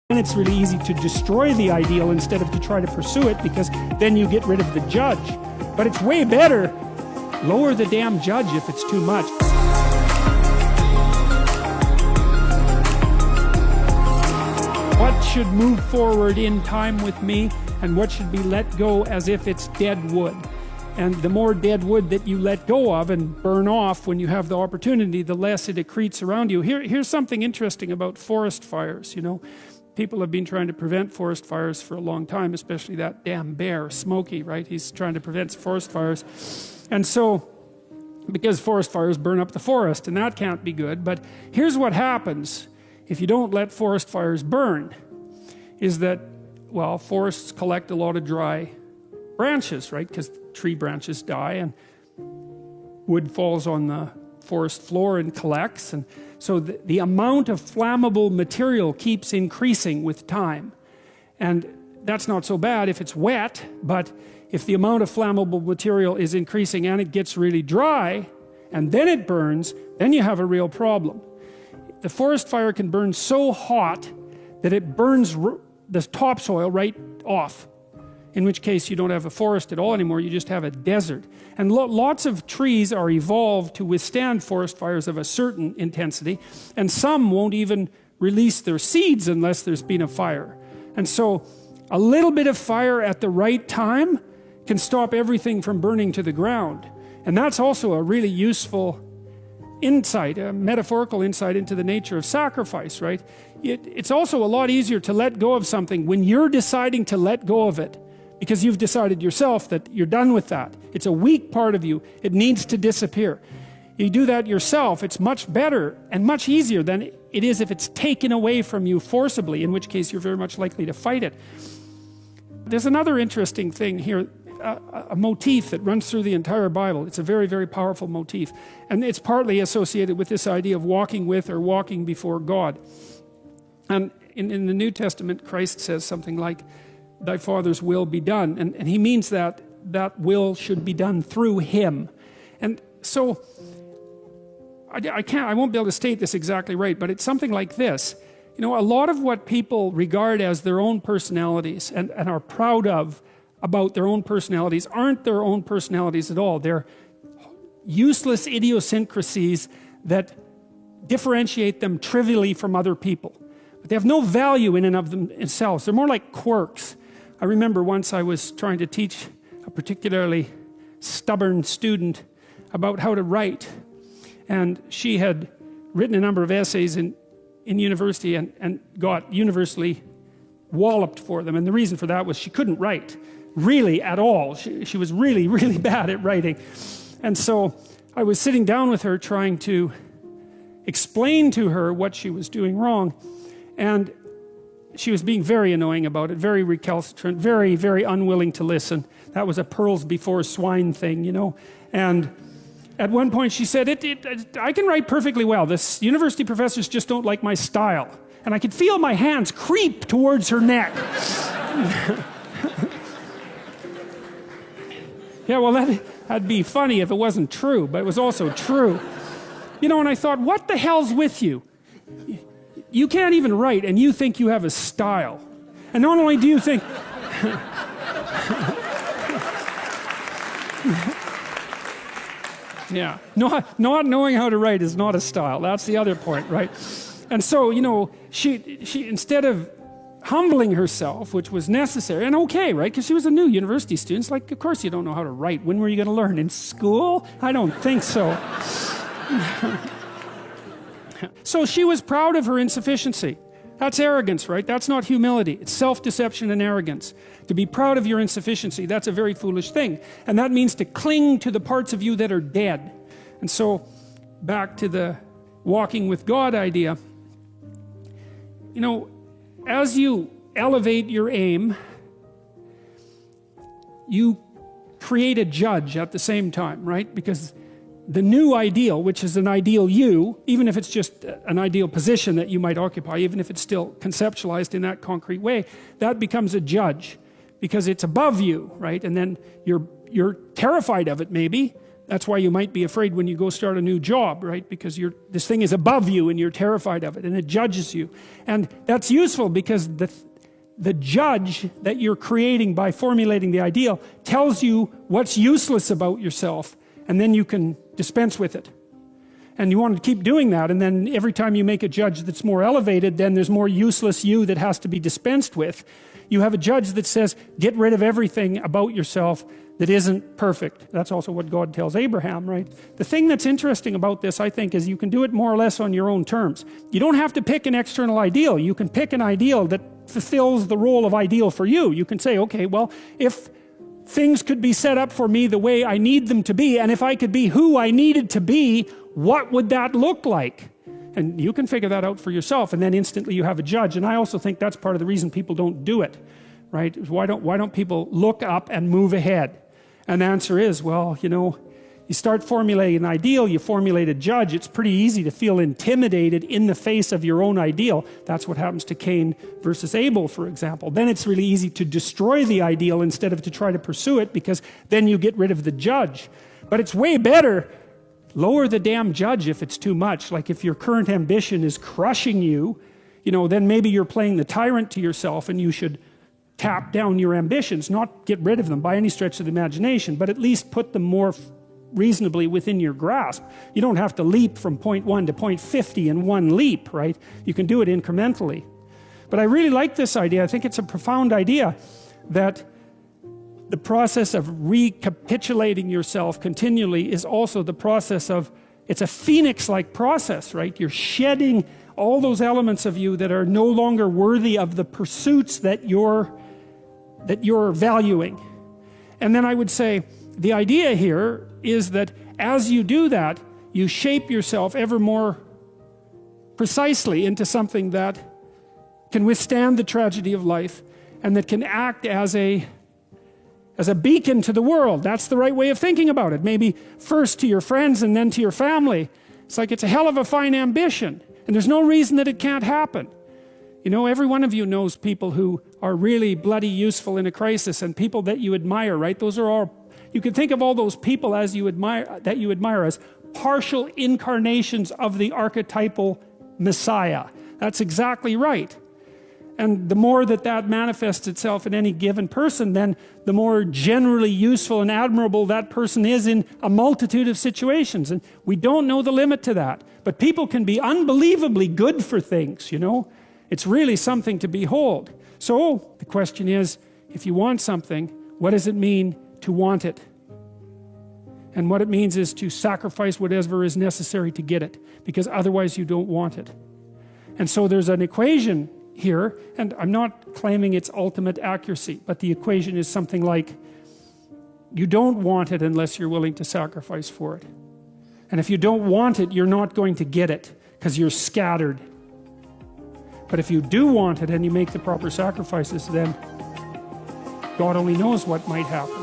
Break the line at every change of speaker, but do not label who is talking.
And it's really easy to destroy the ideal instead of to try to pursue it, because then you get rid of the judge. But it's way better, lower the damn judge if it's too much. What should move forward in time with me, and what should be let go as if it's dead wood? And the more dead wood that you let go of and burn off when you have the opportunity, the less it accretes around you. Here's something interesting about forest fires, you know. People have been trying to prevent forest fires for a long time, especially that damn bear, Smokey, right? He's trying to prevent forest fires. And so, because forest fires burn up the forest, and that can't be good. But here's what happens if you don't let forest fires burn, is that, well, forests collect a lot of dry branches, right? Because tree branches die and wood falls on the forest floor and collects, and so the amount of flammable material keeps increasing with time. And that's not so bad if it's wet, but if the amount of flammable material is increasing and it gets really dry and then it burns, then you have a real problem. The forest fire can burn so hot that it burns the topsoil right off, in which case you don't have a forest at all anymore, you just have a desert. And lots of trees are evolved to withstand forest fires of a certain intensity, and some won't even release their seeds unless there's been a fire. And so a little bit of fire at the right time can stop everything from burning to the ground. And that's also a really useful insight, a metaphorical insight into the nature of sacrifice, right? It's also a lot easier to let go of something when you're deciding to let go of it, because you've decided yourself that you're done with that. It's a weak part of you. It needs to disappear. You do that yourself, it's much better and much easier than it is if it's taken away from you forcibly, in which case you're very much likely to fight it. There's another interesting thing here, a motif that runs through the entire Bible. It's a very, very powerful motif. And it's partly associated with this idea of walking with or walking before God. And in the New Testament, Christ says something like, thy Father's will be done, and he means that will should be done through him. And so I won't be able to state this exactly right, but it's something like this. You know, a lot of what people regard as their own personalities and are proud of about their own personalities aren't their own personalities at all. They're useless idiosyncrasies that differentiate them trivially from other people. But they have no value in and of themselves. They're more like quirks. I remember once I was trying to teach a particularly stubborn student about how to write, and she had written a number of essays in university and got universally walloped for them. And the reason for that was she couldn't write really at all. She was really, really bad at writing. And so I was sitting down with her trying to explain to her what she was doing wrong, and she was being very annoying about it, very recalcitrant, very, very unwilling to listen. That was a pearls before swine thing, you know. And at one point she said, I can write perfectly well. The university professors just don't like my style. And I could feel my hands creep towards her neck. Yeah, well, that'd be funny if it wasn't true, but it was also true. You know, and I thought, what the hell's with you? You can't even write, and you think you have a style. And not only do you think... yeah, not knowing how to write is not a style. That's the other point, right? And so, you know, she instead of humbling herself, which was necessary, and okay, right? Because she was a new university student. It's like, of course you don't know how to write. When were you going to learn? In school? I don't think so. So she was proud of her insufficiency. That's arrogance, right? That's not humility. It's self-deception and arrogance. To be proud of your insufficiency, that's a very foolish thing. And that means to cling to the parts of you that are dead. And so, back to the walking with God idea. You know, as you elevate your aim, you create a judge at the same time, right? Because the new ideal, which is an ideal you, even if it's just an ideal position that you might occupy, even if it's still conceptualized in that concrete way, that becomes a judge because it's above you, right? And then you're terrified of it maybe, That's why you might be afraid when you go start a new job, right? Because this thing is above you and you're terrified of it, and it judges you. And that's useful because the judge that you're creating by formulating the ideal tells you what's useless about yourself, and then you can dispense with it. And you want to keep doing that, and then every time you make a judge that's more elevated, then there's more useless you that has to be dispensed with. You have a judge that says, get rid of everything about yourself that isn't perfect. That's also what God tells Abraham, right? The thing that's interesting about this, I think, is you can do it more or less on your own terms. You don't have to pick an external ideal. You can pick an ideal that fulfills the role of ideal for you. You can say, okay, well, if things could be set up for me the way I need them to be, and if I could be who I needed to be, what would that look like? And you can figure that out for yourself, and then instantly you have a judge. And I also think that's part of the reason people don't do it, right? Why don't people look up and move ahead? And the answer is, well, you know, you start formulating an ideal, you formulate a judge, it's pretty easy to feel intimidated in the face of your own ideal. That's what happens to Cain versus Abel, for example. Then it's really easy to destroy the ideal instead of to try to pursue it, because then you get rid of the judge. But it's way better, lower the damn judge if it's too much. Like if your current ambition is crushing you, you know, then maybe you're playing the tyrant to yourself, and you should tap down your ambitions, not get rid of them by any stretch of the imagination, but at least put them more reasonably within your grasp. You don't have to leap from point 1 to point 50 in one leap, right? You can do it incrementally. But I really like this idea. I think it's a profound idea that the process of recapitulating yourself continually is also the process of, it's a phoenix-like process, right? You're shedding all those elements of you that are no longer worthy of the pursuits that you're valuing. And then I would say the idea here is that as you do that, you shape yourself ever more precisely into something that can withstand the tragedy of life and that can act as a beacon to the world. That's the right way of thinking about it. Maybe first to your friends and then to your family. It's like, it's a hell of a fine ambition, and there's no reason that it can't happen. You know, every one of you knows people who are really bloody useful in a crisis, and people that you admire, right? Those are all, you can think of all those people as you admire as partial incarnations of the archetypal Messiah. That's exactly right. And the more that manifests itself in any given person, then the more generally useful and admirable that person is in a multitude of situations. And we don't know the limit to that. But people can be unbelievably good for things, you know. It's really something to behold. So the question is, if you want something, what does it mean to want it? And what it means is to sacrifice whatever is necessary to get it, because otherwise you don't want it. And so there's an equation here, and I'm not claiming its ultimate accuracy, but the equation is something like, you don't want it unless you're willing to sacrifice for it. And if you don't want it, you're not going to get it, because you're scattered. But if you do want it and you make the proper sacrifices, then God only knows what might happen.